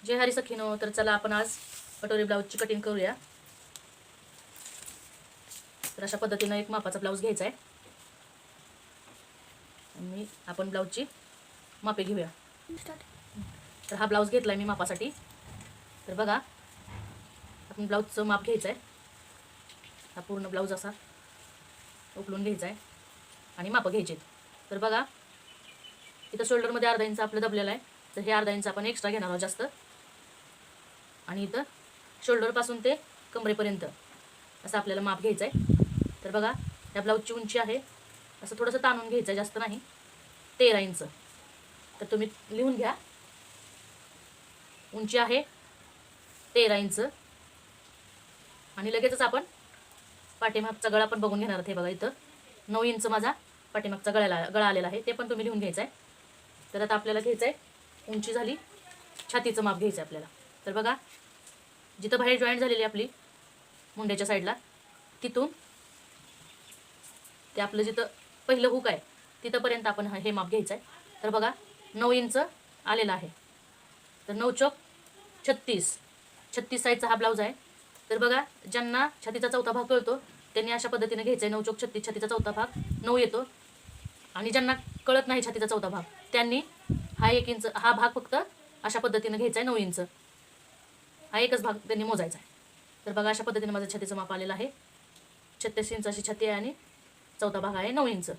जय हरी सखीनो. तर चला आपण आज कटोरी ब्लाऊजची कटिंग करूया. तर अशा पद्धतीनं एक मापाचा ब्लाऊज घ्यायचा आहे आणि आपण ब्लाऊजची मापे घेऊया. तर हा ब्लाऊज घेतला मी मापासाठी. तर बघा आपण ब्लाऊजचं माप घ्यायचं आहे. हा पूर्ण ब्लाऊज असा उकलून घ्यायचा आहे आणि मापं घ्यायचे. तर बघा इथं शोल्डरमध्ये अर्धा इंच आपलं दबलेलं आहे. तर हे अर्धा इंच आपण एक्स्ट्रा घेणार आहोत जास्त. आणि इथं शोल्डरपासून ते कमरेपर्यंत असं आपल्याला माप घ्यायचं आहे. तर बघा या ब्लाऊजची उंची आहे असं थोडंसं ताणून घ्यायचं आहे, जास्त नाही, 13 इंच. तर तुम्ही लिहून घ्या. उंची आहे 13 इंच. आणि लगेचच आपण पाठीमागचा गळा पण बघून घेणार आहोत. हे बघा इथं 9 इंच माझा पाठीमागचा गळा आलेला आहे, ते पण तुम्ही लिहून घ्यायचं आहे. तर आता आपल्याला घ्यायचं आहे, उंची झाली, छातीचं माप घ्यायचं आहे आपल्याला. तर बघा जिथं बाहेर जॉईंट झालेली आपली मुंड्याच्या साईडला, तिथून ते आपलं जिथं पहिलं हुक आहे तिथंपर्यंत आपण हे माप घ्यायचं आहे. तर बघा 9 इंच आलेला आहे. तर 9 चौक 36 साईजचा हा ब्लाऊज आहे. तर बघा ज्यांना छातीचा चौथा भाग कळतो त्यांनी अशा पद्धतीने घ्यायचं आहे. 9 चौक 36, छातीचा चौथा भाग 9 येतो. आणि ज्यांना कळत नाही छातीचा चौथा भाग त्यांनी हा 1 इंच हा भाग फक्त अशा पद्धतीने घ्यायचा आहे. 9 इंच हा एकच भाग त्यांनी मोजायचा आहे. तर बघा अशा पद्धतीने माझं छातीचं माप आलेलं आहे. 36 इंच अशी छाती आहे आणि चौथा भाग आहे 9 इंच.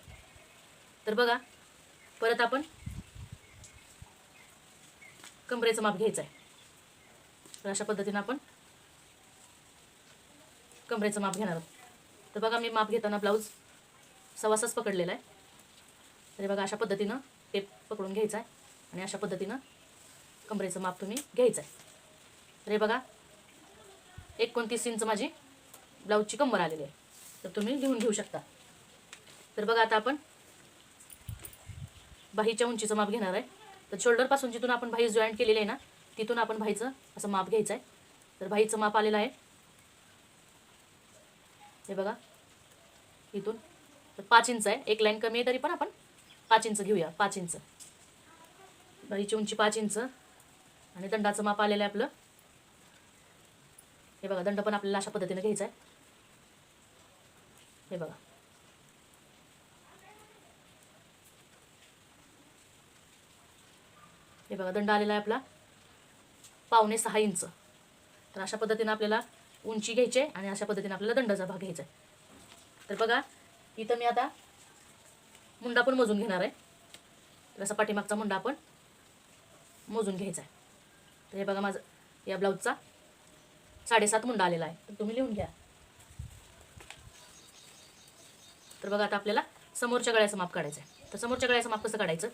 तर बघा परत आपण कमरेचं माप घ्यायचं आहे. तर अशा पद्धतीनं आपण कमरेचं माप घेणार आहोत. तर बघा मी माप घेताना ब्लाऊज 6.25 पकडलेला आहे. तर बघा अशा पद्धतीनं टेप पकडून घ्यायचा आहे आणि अशा पद्धतीनं कमरेचं माप तुम्ही घ्यायचं आहे. तर हे बघा 29 इंच माझी ब्लाऊजची कंबर आलेली आहे. तर तुम्ही लिहून घेऊ शकता. तर बघा आता आपण बाहीच्या उंचीचं माप घेणार आहे. तर शोल्डरपासून जिथून आपण बाही जॉईंट केलेली आहे ना, तिथून आपण बाहीचं असं माप घ्यायचं आहे. तर बाहीचं माप आलेलं आहे हे बघा इथून. तर 5 इंच आहे. एक लाईन कमी आहे तरी पण आपण 5 इंच घेऊया. 5 इंच बाहीची उंची 5 इंच. आणि दंडाचं माप आलेलं आहे आपलं. हे बघा दंड पण आपल्याला अशा पद्धतीने घ्यायचा आहे. हे बघा हे बघा दंड आलेला आहे आपला 5.25 इंच. तर अशा पद्धतीने आपल्याला उंची घ्यायची आहे आणि अशा पद्धतीने आपल्याला दंडाचा भाग घ्यायचा आहे. तर बघा इथं मी आता मुंडा पण मोजून घेणार आहे. तर असा पाठीमागचा मुंडा आपण मोजून घ्यायचा आहे. तर हे बघा माझं या ब्लाऊजचा 7.5 मुंडा आलेला आहे. तर तुम्ही लिहून घ्या. तर बघा आता आपल्याला समोरच्या गळ्याचं माप काढायचं आहे. तर समोरच्या गळ्याचं माप कसं काढायचं.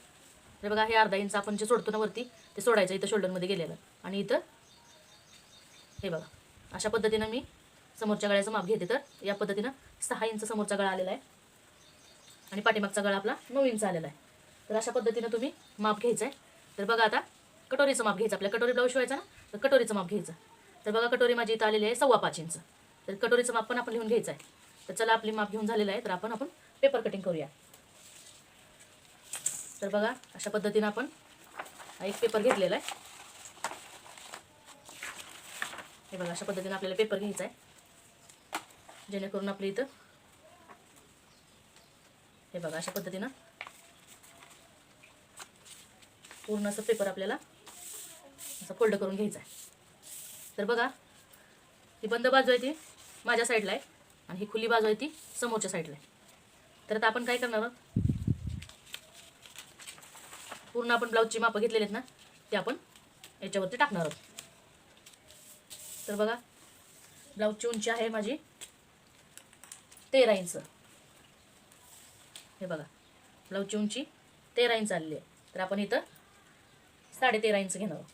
तर बघा हे अर्धा इंच आपण जे सोडतो ना वरती ते सोडायचं इथं शोल्डरमध्ये गेलेलं. आणि इथं हे बघा अशा पद्धतीनं मी समोरच्या गळ्याचं माप घेते. तर या पद्धतीनं 6 इंच समोरचा गळा आलेला आहे आणि पाठीमागचा गळा आपला 9 इंच आलेला आहे. तर अशा पद्धतीनं तुम्ही माप घ्यायचं आहे. तर बघा आता कटोरीचं माप घ्यायचं. आपल्या कटोरी ब्लाऊज शिवायचा ना, तर कटोरीचं माप घ्यायचं. तर बघा कटोरी माझी इथं आलेली आहे 5.25 इंच. तर कटोरीचं माप पण आपण लिहून घ्यायचं आहे. तर चला आपली माप घेऊन झालेलं आहे. तर आपण पेपर कटिंग करूया. तर बघा अशा पद्धतीनं आपण एक पेपर घेतलेला आहे. हे बघा अशा पद्धतीनं आपल्याला पेपर घ्यायचा आहे जेणेकरून आपल्या इथं हे बघा अशा पद्धतीनं पूर्ण असं पेपर आपल्याला असं फोल्ड करून घ्यायचं आहे. तर बघा ही बंद बाजू आहे ती माझ्या साईडला आहे आणि ही खुली बाजू आहे ती समोरच्या साईडला आहे. तर आता आपण काय करणार आहोत, पूर्ण आपण ब्लाऊजची मापं घेतलेली आहेत ना ते आपण याच्यावरती टाकणार आहोत. तर बघा ब्लाऊजची उंची आहे माझी 13 इंच. हे बघा ब्लाऊजची उंची 13 इंच आलेली आहे. तर आपण इथं 13.5 इंच घेणार आहोत.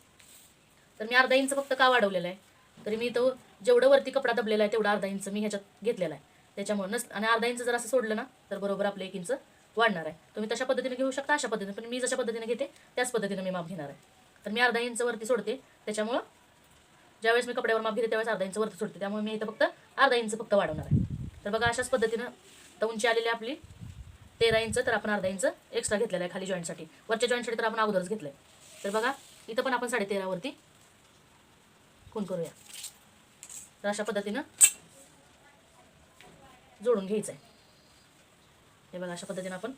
तर मी अर्धा इंच फक्त का वाढवलेलं आहे, तरी मी इथं जेवढं वरती कपडा दबलेला आहे तेवढा अर्धा इंच मी ह्याच्यात घेतलेला आहे. त्याच्यामुळे आणि अर्धा इंच जर असं सोडलं ना तर बरोबर आपलं 1 इंच वाढणार आहे. तुम्ही तशा पद्धतीने घेऊ शकता, अशा पद्धतीने, पण मी जशा पद्धतीने घेते त्याच पद्धतीने मी माप घेणार आहे. तर मी अर्धा इंच वरती सोडते. त्याच्यामुळं ज्यावेळेस मी कपड्यावर माप घेते त्यावेळेस अर्धा इंच वरती सोडते. त्यामुळे मी इथं फक्त अर्धा इंच फक्त वाढवणार आहे. तर बघा अशाच पद्धतीनं तर उंची आलेली आपली 13 इंच. तर आपण अर्धा इंच एक्स्ट्रा घेतलेला आहे खाली जॉईंटसाठी. वरच्या जॉईंटसाठी तर आपण अगोदरच घेतलं आहे. तर बघा इथं पण आपण 13.5 वरती खूण करूया. तर अशा पद्धतीनं जोडून घ्यायचं आहे. हे बघा, अशा पद्धतीनं आपण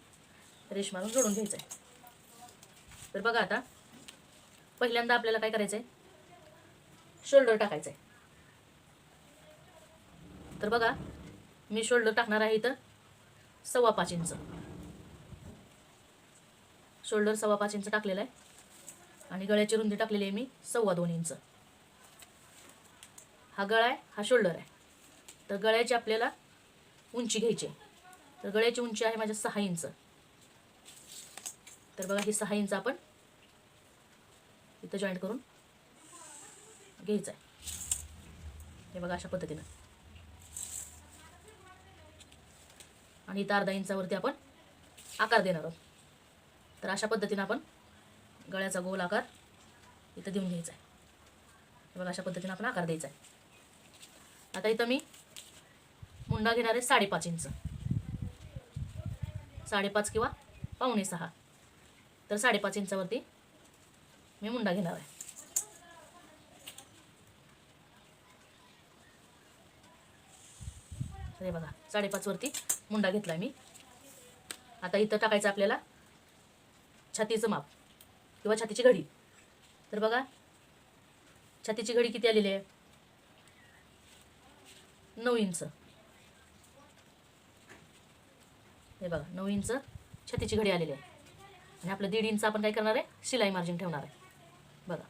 रेष मारून जोडून घ्यायचं आहे. तर बघा आता पहिल्यांदा आपल्याला काय करायचं आहे, शोल्डर टाकायचं आहे. तर बघा मी शोल्डर टाकणार आहे इथं 5.25 इंच. शोल्डर 5.25 इंच टाकलेला आहे आणि गळ्याची रुंदी टाकलेली आहे मी 2.25 इंच. हा गळा आहे, हा शोल्डर आहे. तर गळ्याची आपल्याला उंची घ्यायची आहे. तर गळ्याची उंची आहे माझ्या 6 इंच. तर बघा ही 6 इंच आपण इथं जॉईंट करून घ्यायचं आहे. हे बघा अशा पद्धतीनं. आणि इथं अर्धा इंचावरती आपण आकार देणार आहोत. तर अशा पद्धतीनं आपण गळ्याचा गोल आकार इथं देऊन घ्यायचा आहे. हे बघा अशा पद्धतीनं आपण आकार द्यायचा आहे. आता इथं मी मुंडा घेणार आहे 5.5 इंच. 5.5 किंवा 5.25. तर 5.5 इंचावरती मी मुंडा घेणार आहे. हे बघा 5.5 वरती मुंडा घेतला मी. आता इथं टाकायचं आपल्याला छातीचं माप किंवा छातीची घडी. तर बघा छातीची घडी किती आलेली आहे, 9 इंच. हे बघा 9 इंच छातीची घडी आलेली आहे. आणि आपलं 1.5 इंच आपण काय करणार आहे, शिलाई मार्जिन ठेवणार आहे. बघा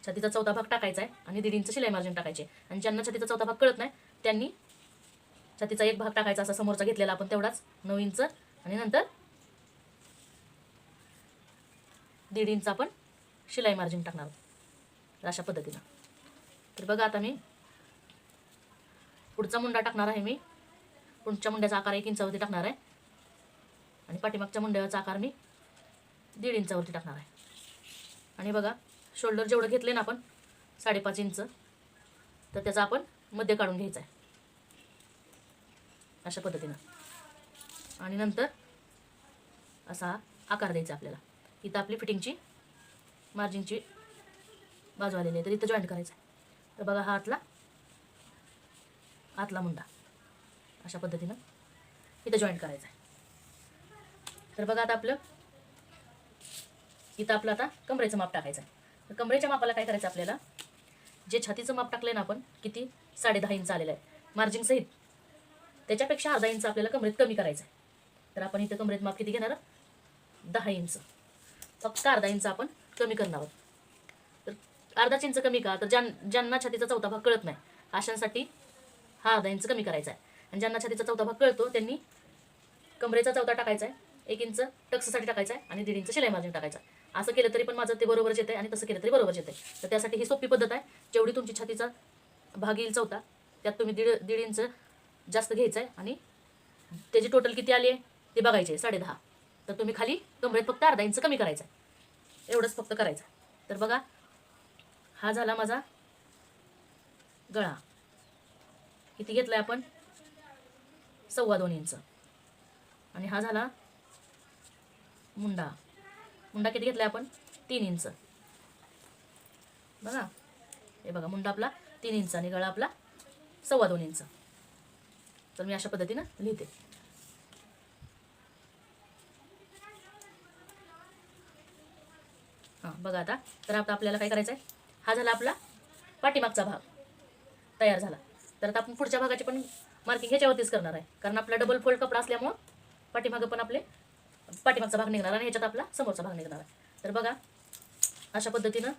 छातीचा चौथा भाग टाकायचा आहे आणि 1.5 इंच शिलाई मार्जिन टाकायचे. आणि ज्यांना छातीचा चौथा भाग कळत नाही त्यांनी छातीचा एक भाग टाकायचा, असा समोरचा घेतलेला आपण तेवढाच 9 इंच. आणि नंतर 1.5 इंच आपण शिलाई मार्जिन टाकणार आहोत. अशा पद्धतीनं. तर बघा आता मी पुढचा मुंडा टाकणार आहे. मी पुढच्या मुंड्याचा आकार 1 इंचावरती टाकणार आहे आणि पाठीमागच्या मुंड्याचा आकार मी 1.5 इंचावरती टाकणार आहे. आणि बघा शोल्डर जेवढं घेतले ना आपण 5.5 इंच, तर त्याचा आपण मध्य काढून घ्यायचा आहे अशा पद्धतीनं. आणि नंतर असा आकार द्यायचा आपल्याला. इथं आपली फिटिंगची मार्जिनची बाजू आलेली आहे, तर इथं जॉईंट करायचं आहे. तर बघा हा आतला मुंडा अशा पद्धतीनं इथं जॉईंट करायचा आहे. तर बघा आता इथं आपलं आता कमरेचं माप टाकायचं आहे. तर कमरेच्या मापाला काय करायचं आपल्याला, जे छातीचं माप टाकलं ना आपण किती 10.5 इंच आलेलं आहे मार्जिन सहित, त्याच्यापेक्षा अर्धा इंच आपल्याला कमरेत कमी करायचं आहे. तर आपण इथं कमरेत माप किती घेणार, 10 इंच. फक्त अर्धा इंच आपण कमी करणार आहोत. तर अर्धाच इंच कमी का, तर ज्यांना छातीचा चौथा भाग कळत नाही अशांसाठी हा अर्धा इंच कमी करायचा आहे. आणि ज्यांना छातीचा चौथा भाग कळतो त्यांनी कमरेचा चौथा टाकायचा आहे, 1 इंच टक्ससाठी टाकायचा आहे आणि 1.5 इंच शिलाई मार्जिन टाकायचं आहे. असं केलं तरी पण माझं ते बरोबरच येते आणि तसं केलं तरी बरोबरच येते. तर त्यासाठी ही सोपी पद्धत आहे. जेवढी तुमची छातीचा भाग येईल चौथा, त्यात तुम्ही 1.5 इंच जास्त घ्यायचं आहे आणि त्याची टोटल किती आली आहे ते बघायचे 10.5. तर तुम्ही खाली कमरेत फक्त अर्धा इंच कमी करायचं आहे, एवढंच फक्त करायचं. तर बघा हा झाला माझा गळा. किती घेतलाय आपण, 2.25 इंच. आणि हा झाला मुंडा. मुंडा किती घेतलाय आपण, 3 इंच. बघा हे बघा मुंडा आपला 3 इंच आणि गळा आपला 2.25 इंच. तर मी अशा पद्धतीनं लिहिते. हां बघा आता. तर आता आपल्याला काय करायचं आहे, हा झाला आपला पाठीमागचा भाग तयार झाला. तर आता आपण पुढच्या भागाची पण मार्किंग ह्याच्यावरतीच करणार आहे, कारण आपला डबल फोल्ड कपडा असल्यामुळं पाठीमागं पण आपले पाठीमागचा भाग निघणार आणि ह्याच्यात आपला समोरचा भाग निघणार आहे. तर बघा अशा पद्धतीनं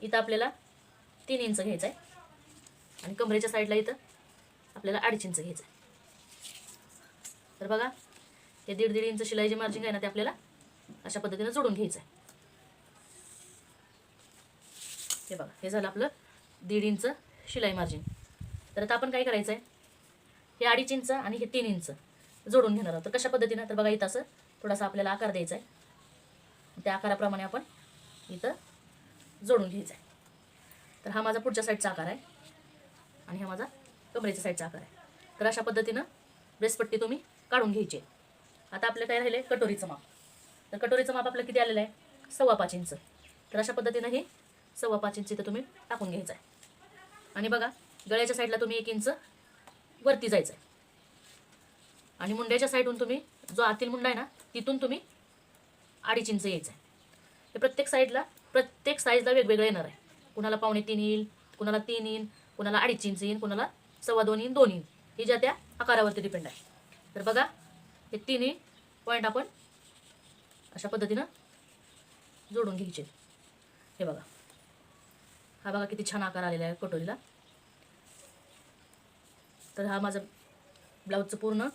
इथं आपल्याला 3 इंच घ्यायचं आहे आणि कमरेच्या साईडला इथं आपल्याला 2.5 इंच घ्यायचं आहे. तर बघा हे 1.5 इंच शिलाई जे मार्जिन आहे ना ते आपल्याला अशा पद्धतीनं जोडून घ्यायचं आहे. हे बघा हे झालं आपलं 1.5 इंच शिलाई मार्जिन. तर आता आपण काय करायचं आहे, हे 2.5 इंच आणि हे 3 इंच जोडून घेणार आहोत. तर कशा पद्धतीनं, तर बघा इथं असं थोडासा आपल्याला आकार द्यायचा आहे. त्या आकाराप्रमाणे आपण इथं जोडून घ्यायचं आहे. तर हा माझा पुढच्या साईडचा आकार आहे आणि हा माझा कमरेच्या साईडचा आकार आहे. तर अशा पद्धतीनं ब्रेसपट्टी तुम्ही काढून घ्यायची. आता आपलं काय राहिलं आहे, कटोरीचं माप. तर कटोरीचं माप आपलं किती आलेलं आहे, 5.25 इंच. तर अशा पद्धतीनं हे 5.25 इंच इथं तुम्ही टाकून घ्यायचं आहे. आणि बघा गळ्याच्या साईडला तुम्ही 1 इंच वरती जायचं आहे आणि मुंड्याच्या साईडून तुम्ही जो आतील मुंडा आहे ना तिथून तुम्ही 2.5 इंच यायचं आहे. हे प्रत्येक साईजला वेगवेगळं येणार आहे. कुणाला 2.25 येईल, कुणाला 3 येईल, कुणाला 2.5 इंच येईल, कुणाला 2.25 येईल, 2 येईल. ही ज्या त्या आकारावरती डिपेंड आहे. तर बघा हे तिन्ही पॉईंट आपण अशा पद्धतीनं जोडून घ्यायचे. हे बघा हा बघा किती छान आकार आलेला आहे कटोरीला. तर हा माझा ब्लाऊजचं पूर्ण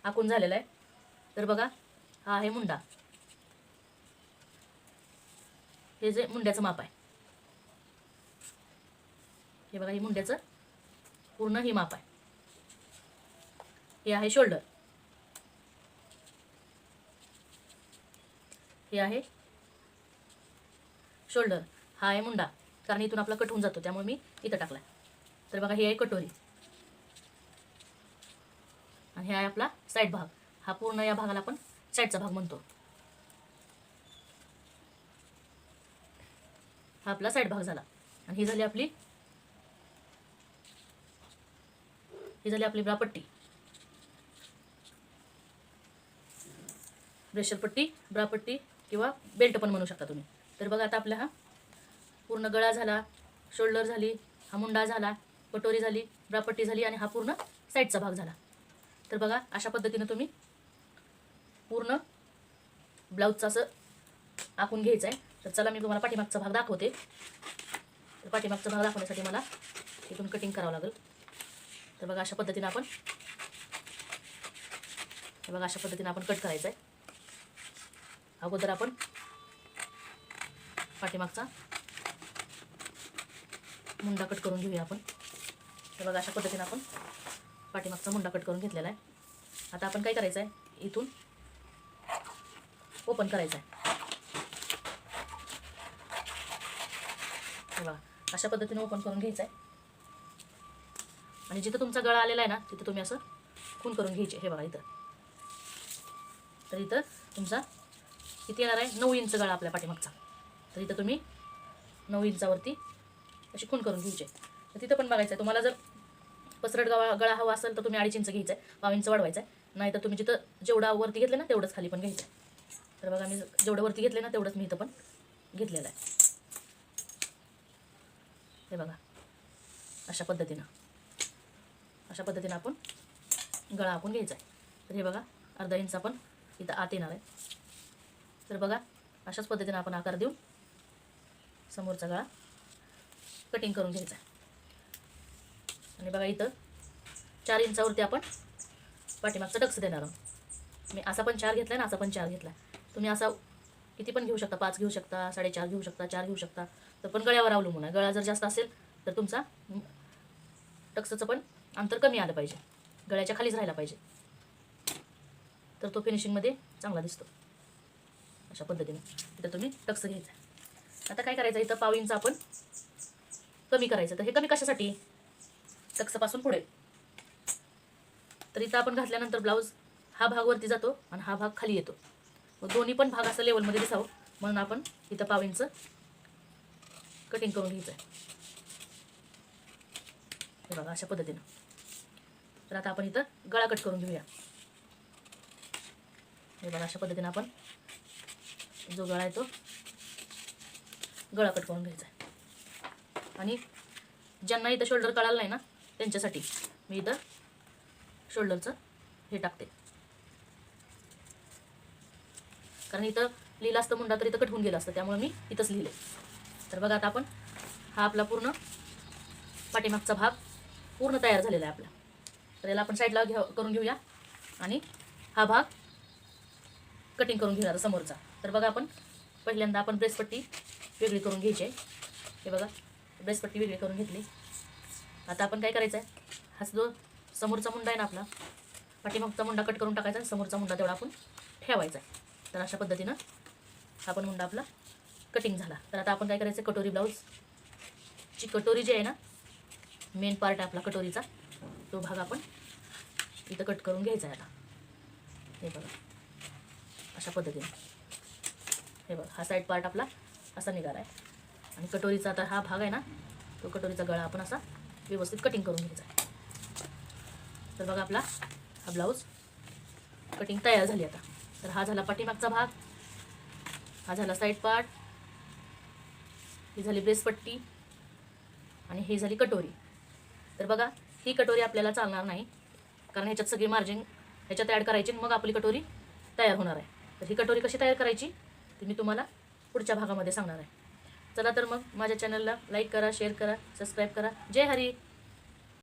आखून झालेला आहे. तर बघा हा आहे मुंडा. हे जे मुंड्याचं माप आहे हे बघा, हे मुंड्याचं पूर्ण हे माप आहे. हे आहे शोल्डर, हे आहे शोल्डर, हा आहे मुंडा. कारण इथून आपला कट होऊन जातो त्यामुळे मी इथं टाकला. तर बघा हे आहे कटोरी आणि हे आहे आपला साईड भाग. हा पूर्ण या भागाला आपण साईडचा भाग म्हणतो. हा आपला साईड भाग झाला. आणि ही झाली आपली ब्रापट्टी, ब्रेशर पट्टी, ब्रापट्टी किंवा बेल्ट पण म्हणू शकता तुम्ही. तर बघा आता आपला हा पूर्ण गळा झाला, शोल्डर झाली, हा मुंडा झाला, कटोरी झाली, ब्रापट्टी झाली आणि हा पूर्ण साईडचा भाग झाला. तर बघा अशा पद्धतीनं तुम्ही पूर्ण ब्लाऊजचं असं आखून घ्यायचं आहे. तर चला मी तुम्हाला पाठीमागचा भाग दाखवते. तर पाठीमागचा भाग दाखवण्यासाठी मला इथून कटिंग करावं लागेल. तर बघा अशा पद्धतीनं आपण कट करायचं आहे. अगोदर आपण पाठीमागचा मुंडा कट करून घेऊया आपण. तर बघा अशा पद्धतीनं आपण पाठीमागचा मुंडा कट करून घेतलेला आहे. आता आपण काय करायचं आहे, इथून ओपन करायचं आहे. बघा अशा पद्धतीने ओपन करून घ्यायचं आहे. आणि जिथं तुमचा गळा आलेला आहे ना तिथं तुम्ही असं खून करून घ्यायचे. हे बघा इथं. तर इथं तुमचा किती येणार आहे, 9 इंच गळा आपल्या पाठीमागचा. तर इथं तुम्ही 9 इंचावरती अशी खून करून घ्यायचे. तर तिथं पण बघायचं आहे, तुम्हाला जर पसरट गळा हवा असेल तर तुम्ही 2.5 इंच घ्यायचं आहे, 5 इंच वाढवायचं आहे. नाही तर तुम्ही जिथं जेवढा वरती घेतलं ना तेवढंच खाली पण घ्यायचं आहे. तर बघा मी जेवढं वरती घेतले ना तेवढंच मी इथं पण घेतलेलं आहे. हे बघा अशा पद्धतीनं आपण गळा आखून घ्यायचा आहे. तर हे बघा अर्धा इंच आपण इथं आत येणार आहे. तर बघा अशाच पद्धतीनं आपण आकार देऊन समोरचा गळा कटिंग करून घ्यायचा आहे. आणि बघा इथं 4 इंचावरती आपण पाठीमागचं डक्स देणार आहोत. मी असा पण 4 घेतला आणि असा पण 4 घेतला. तुम्ही असा किती पण घेऊ शकता, 5 घेऊ शकता, 4.5 घेऊ शकता, 4 घेऊ शकता. तर पण गळ्यावर अवलंबून आहे. गळा जर जास्त असेल तर तुमचा टक्सचं पण अंतर कमी आलं पाहिजे, गळ्याच्या खालीच राहायला पाहिजे. तर तो फिनिशिंगमध्ये चांगला दिसतो. अशा पद्धतीने इथं तुम्ही टक्स घ्यायचा. आता काय करायचं, इथं 1/2 इंच आपण कमी करायचं. तर हे कमी कशासाठी, टक्सपासून पुढे. तर इथं आपण घातल्यानंतर ब्लाऊज हा भाग वरती जातो आणि हा भाग खाली येतो. मग दोन्ही पण भाग असं लेवलमध्ये दिसावं म्हणून आपण इथं 1/2 इंच कटिंग करून घ्यायचं आहे. हे बघा अशा पद्धतीनं. तर आता आपण इथं गळा कट करून घेऊया. हे बघा अशा पद्धतीनं आपण जो गळा आहे तो गळा कट करून घ्यायचा आहे. आणि ज्यांना इथं शोल्डर कळालं नाही ना त्यांच्यासाठी मी इथं शोल्डरचं हे टाकते. कारण इथं लिहिलं असतं मुंडा तर इथं कट होऊन गेलं असतं, त्यामुळे मी इथंच लिहिले. तर बघा आता आपण हा आपला पूर्ण पाठीमागचा भाग पूर्ण तयार झालेला आहे आपला. तर याला आपण साईडला करून घेऊया आणि हा भाग कटिंग करून घेऊया समोरचा. तर बघा आपण पहिल्यांदा आपण ब्रेसपट्टी वेगळी करून घ्यायची आहे. हे बघा ब्रेसपट्टी वेगळी करून घेतली. आता आपण काय करायचं आहे, हा जो समोरचा मुंडा आहे ना आपला, पाठीमागचा मुंडा कट करून टाकायचा, समोरचा मुंडा तेवढा आपण ठेवायचा आहे. तर अशा पद्धतीनं हा पण मुंडा आपला कटिंग झाला. तर आता आपण काय करायचं, कटोरी ब्लाऊजची कटोरी जी आहे ना मेन पार्ट आहे आपला कटोरीचा, तो भाग आपण इथं कट करून घ्यायचा आहे. आता हे बघा अशा पद्धतीने. हे बघा हा साईड पार्ट आपला असा निघाला आहे. आणि कटोरीचा आता हा भाग आहे ना, तो कटोरीचा गळा आपण असा व्यवस्थित कटिंग करून घ्यायचा आहे. तर बघा आपला हा ब्लाऊज कटिंग तयार झाली आता. तर हा झाला पाठीमागचा भाग, हा झाला साईड पार्ट, ही झाली ब्रेसपट्टी आणि ही झाली कटोरी. तर बघा ही कटोरी आपल्याला चालणार नाही, कारण ह्याच्यात सगळी मार्जिन ह्याच्यात ॲड करायची, मग आपली कटोरी तयार होणार आहे. तर ही कटोरी कशी तयार करायची ते मी तुम्हाला पुढच्या भागामध्ये सांगणार आहे. चला तर मग माझ्या चॅनलला लाईक करा, शेअर करा, सबस्क्राईब करा. जय हरी.